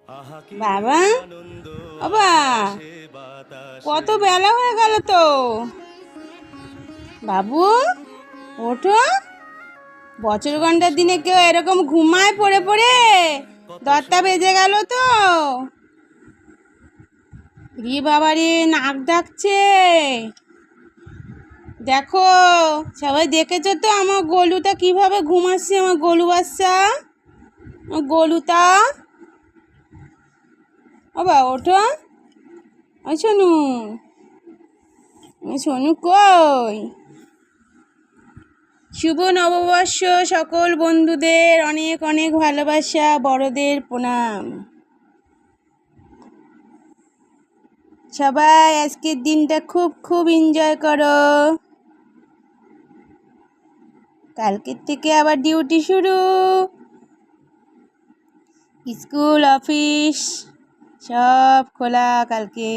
বাবা, বাবা, কত বেলা হয়ে গেল তো। বাবু, ওঠো। বছর ঘন্টার দিনে কেউ এরকম ঘুমায় পড়ে পড়ে? 10টা বেজে গেল তো। রি বাবা রে, নাক ডাকছে। দেখো, সবাই দেখেছো তো আমার গোলুটা কিভাবে ঘুমাচ্ছে। আমার গোলু বাচ্চা, গোলুটা। বাবা ওঠো। ওই সোনু, সোনু কই? শুভ নববর্ষ সকল বন্ধুদের, অনেক অনেক ভালোবাসা, বড়দের প্রণাম। সবাই আজকের দিনটা খুব খুব এনজয় করো। কালকের থেকে আবার ডিউটি শুরু। স্কুল অফিস সব খোলা কালকে।